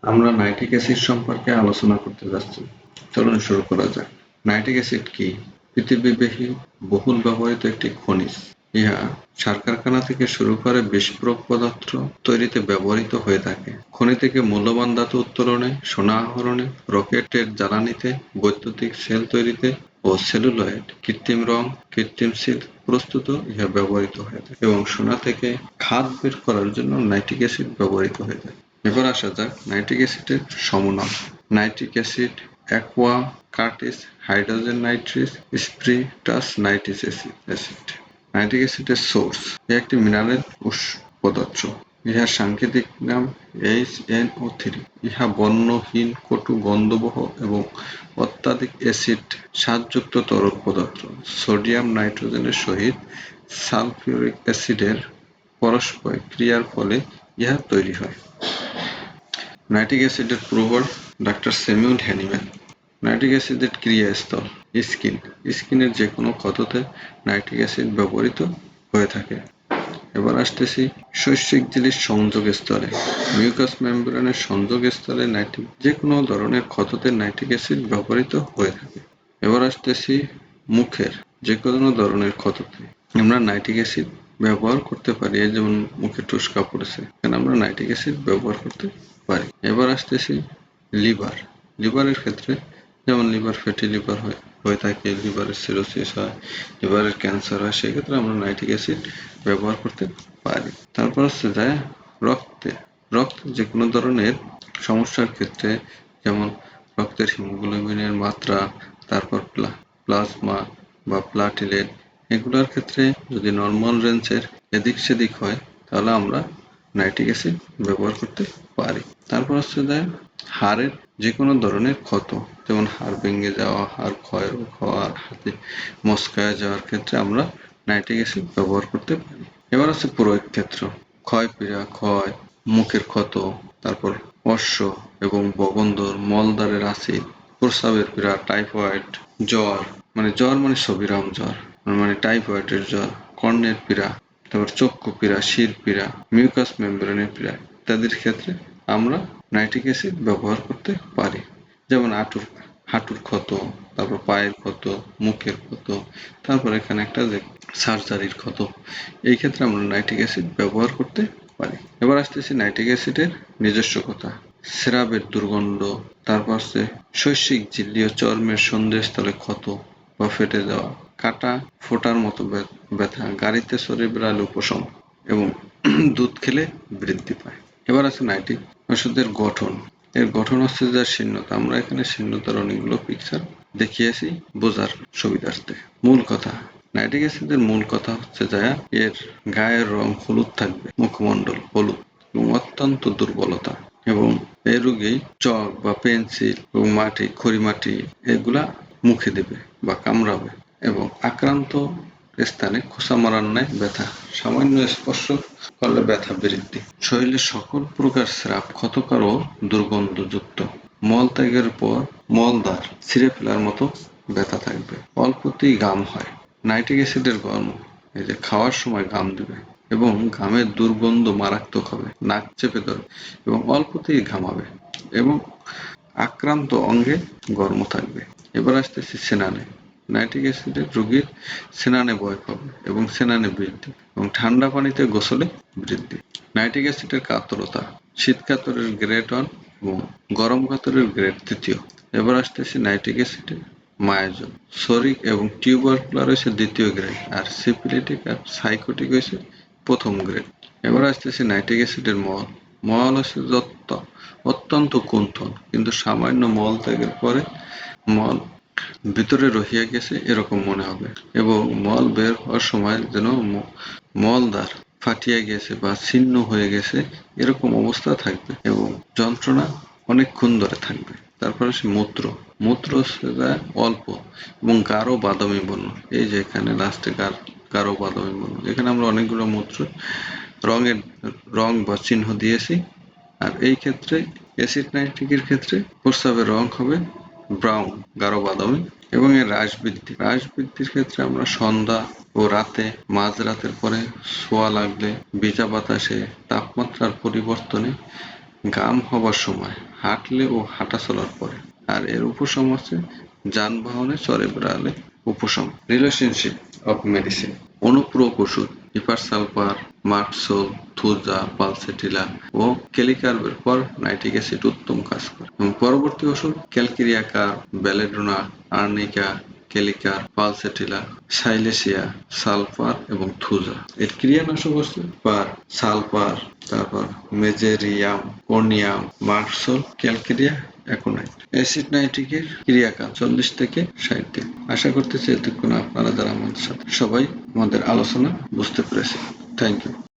আমরা nitric acid সম্পর্কে আলোচনা করতে যাচ্ছি। চলুন শুরু করা যাক। নাইট্রিক অ্যাসিড কি? পৃথিবীব্যাপী বহুল ব্যবহৃত একটি খনিজ। ইহা সার কারখানা থেকে শুরু করে বিস্ফোরক পদার্থ তৈরিতে ব্যবহৃত হয়ে থাকে। খনি থেকে মূল্যবান ধাতু উত্তোলনে, সোনা আহরণে, রকেটের জ্বালানিতে, বৈদ্যুতিক সেল তৈরিতে ও সেলুলয়েড, কৃত্রিম রং, কৃত্রিম সিল প্রস্তুত ইহা ব্যবহৃত হয়ে থাকে এবং সোনা থেকে খাদ বের করার জন্য নাইট্রিক অ্যাসিড ব্যবহৃত হয়ে থাকে। এবার আসা যাক নাইট্রিক অ্যাসিডের সমনাম। নাইট্রিক অ্যাসিড, অ্যাকোয়া, কার্টিস, হাইড্রোজেন নাইট্রিস, স্পিরিটাস নাইট্রিক অ্যাসিড। নাইট্রিক অ্যাসিডের সোর্স একটি মিনারেল পদার্থ। ইহার সাংকেতিক নাম HNO3। ইহা বর্ণহীন, কটু, গন্ধবহ এবং অত্যাধিক অ্যাসিড স্বাদযুক্ত তরল পদার্থ। সোডিয়াম নাইট্রোজেনের সহিত সালফিউরিক অ্যাসিডের পরস্পর ক্রিয়ার ফলে ইহা তৈরি হয়। নাইট্রিক অ্যাসিডের প্রভাব ডাক্তার স্যামুয়েল হ্যানিম্যান। নাইট্রিক অ্যাসিডের ক্রিয়াস্থল স্কিন। স্কিনের যে কোনো ক্ষততে নাইট্রিক অ্যাসিড ব্যবহৃত হয়ে থাকে। এবার আসতেছি শৈশিক ঝিল্লির সংযোগ স্থলে, মিউকাস মেমব্রেনের সংযোগ স্থলে যে কোনো ধরনের ক্ষততে নাইট্রিক অ্যাসিড ব্যবহৃত হয়ে থাকে। এবার আসতেছি মুখের যে কোনো ধরনের ক্ষততে আমরা নাইট্রিক অ্যাসিড ব্যবহার করতে পারি। যেমন মুখে টুসকা পড়েছে, এখানে আমরা নাইট্রিক অ্যাসিড ব্যবহার করতে পারি। এবার আসতেছি লিভার। লিভারের ক্ষেত্রে যেমন লিভার ফ্যাটি লিভার হয়ে থাকে, লিভারের সিরোসিস হয়, লিভারের ক্যান্সার হয়, সেক্ষেত্রে আমরা নাইট্রিক অ্যাসিড ব্যবহার করতে পারি। তারপর হচ্ছে যায় রক্তে যে কোনো ধরনের সমস্যার ক্ষেত্রে, যেমন রক্তের হিমোগ্লোবিনের মাত্রা, তারপর প্লাজমা বা প্লাটিলেট, এগুলোর ক্ষেত্রে যদি নর্মাল রেঞ্জের এদিক সেদিক হয় তাহলে আমরা নাইট্রিক অ্যাসিড ব্যবহার করতে পারি। তারপর হচ্ছে যায় হাড়ের যে কোনো ধরনের ক্ষত, যেমন হাড় ভেঙে যাওয়া, হাড় ক্ষয় হওয়া, হাতে মচকায় যাওয়ার ক্ষেত্রে আমরা নাইট্রিক অ্যাসিড ব্যবহার করতে পারি। এবার হচ্ছে প্রয়োগ ক্ষেত্র, ক্ষয়পীড়া, মুখের ক্ষত, তারপর অশ্ব এবং বগন্দর, মলদ্বারের অ্যাসিড, প্রস্রাবের পীড়া, টাইফয়েড, জ্বর মানে সবিরাম জ্বর, মানে টাইফয়েডের জ্বর, কর্ণের পীড়া, তারপর চক্ষু পীড়া, শির পীড়া, মিউকাস মেমব্রেনের পীড়া ইত্যাদির ক্ষেত্রে আমরা নাইট্রিক অ্যাসিড ব্যবহার করতে পারি। যেমন হাঁটুর ক্ষত, তারপর পায়ের ক্ষত, মুখের ক্ষত, তারপর এখানে একটা যে সার্জারির ক্ষত, এই ক্ষেত্রে আমরা নাইট্রিক অ্যাসিড ব্যবহার করতে পারি। এবার আসতেছি নাইট্রিক অ্যাসিডের নিজস্ব কথা। স্রাবের দুর্গন্ধ, তারপর হচ্ছে শৈশিক ঝিল্লি ও চর্মের সন্ধিস্থলে ক্ষত বা ফেটে যাওয়া, কাটা ফোটার মতো ব্যথা, গাড়িতে চড়ে বেড়ালে উপশম এবং দুধ খেলে বৃদ্ধি পায়। এবার আছে নাইট্রিক ওষুধের গঠন। এর গঠন হচ্ছে যা শীর্ণতা। আমরা এখানে শীর্ণতার অনেকগুলো পিকচার দেখিয়েছি বোঝার সুবিধার্থে। মূল কথা, নাইট্রিক অ্যাসিডের মূল কথা হচ্ছে যা এর গায়ের রং হলুদ থাকবে, মুখমণ্ডল হলুদ এবং অত্যন্ত দুর্বলতা, এবং এই রোগী চক বা পেন্সিল এবং খড়ি মাটি এগুলা মুখে দেবে বা কামড়াবে এবং আক্রান্ত স্থানে খোঁচা মারার ন্যায় ব্যথা, সামান্য স্পর্শ করলে ব্যথা বৃদ্ধি। শরীরের সকল প্রকার স্রাব ক্ষতকর ও দুর্গন্ধযুক্ত। মলত্যাগের পর মলদ্বার ছিঁড়ে ফেলার মতো ব্যথা থাকবে। অল্পতেই ঘাম হয়। নাইট্রিক অ্যাসিডের গন্ধ, এই যে খাওয়ার সময় ঘাম দিবে এবং ঘামের দুর্গন্ধ মারাত্মক হবে, নাক চেপে ধরবে এবং অল্পতেই ঘামাবে এবং আক্রান্ত অঙ্গে গর্ম থাকবে। এবার আসতেছি সেনানে। নাইট্রিক অ্যাসিডের রোগীর সেনানে ভয় পাবে এবং সেনানে বৃদ্ধি এবং ঠান্ডা পানিতে গোসলে বৃদ্ধি। নাইট্রিক অ্যাসিডের কাতরতা, শীত কাতরের গ্রেড 1 এবং গরম কাতরের গ্রেড 3। এবার আসতেছি নাইট্রিক অ্যাসিডের মায়োজল, সরিক এবং টিউবারকুলার হয়েছে 2য় গ্রেড, আর সিফিলিটিক আর সাইকোটিক হয়েছে 1ম গ্রেড। এবার আসতেছি নাইট্রিক অ্যাসিডের মল। মল হচ্ছে অত্যন্ত কুণ্ঠন, কিন্তু সামান্য মল ত্যাগের পরে মল ভিতরে রহিয়া গেছে এরকম মনে হবে এবং মল বের হওয়ার সময় যেন মলদ্বার ফাটিয়া গেছে বা ছিন্ন হয়ে গেছে এরকম অবস্থা থাকবে এবং যন্ত্রণা অনেকক্ষণ ধরে থাকবে। তারপরে সে মূত্র সেটা অল্প এবং গাঢ় বাদামি বর্ণ। এই যে এখানে লাস্টে গাঢ় বাদামি বর্ণ, এখানে আমরা অনেকগুলো মূত্র রং বা চিহ্ন দিয়েছি। আর এই ক্ষেত্রে অ্যাসিড নাইট্রিকের ক্ষেত্রে প্রস্রাবের রং হবে ব্রাউন, গাঢ় বাদামি এবং এর হ্রাস বৃদ্ধির ক্ষেত্রে আমরা সন্ধ্যা ও রাতে, মাঝরাতের পরে, ছোঁয়া লাগলে, ভিজা বাতাসে, তাপমাত্রার পরিবর্তনে, ঘাম হবার সময়, হাঁটলে ও হাঁটা চলার পরে। আর এর উপশম হচ্ছে যানবাহনে চড়ে-বেড়ালে উপশম। Relationship of medicine. অনুপূরক ওষুধ হিপারসালফার, মার্কসোল, থুজা, পালসেটিলা ও ক্যালিকার্বের পর নাইট্রিক অ্যাসিড উত্তম কাজ করে। এবং পরবর্তী ওষুধ ক্যালকিরিয়াকার, বেলেডোনা, আর্নিকা, ক্যালিকার, পালসেটিলা, সাইলেসিয়া, সালফার এবং থুজা। এর ক্রিয়ানাশক হচ্ছে সালফার, তারপর মেজেরিয়াম, কর্নিয়াম, মার্কসোল, ক্যালকেরিয়া, অ্যাকোনাইট। অ্যাসিড নাইট্রিকের ক্রিয়াকাল 40 থেকে 60 দিন। আশা করতেছি এতক্ষণ আপনারা যারা আমাদের সাথে সবাই আমাদের আলোচনা বুঝতে পেরেছেন। Thank you.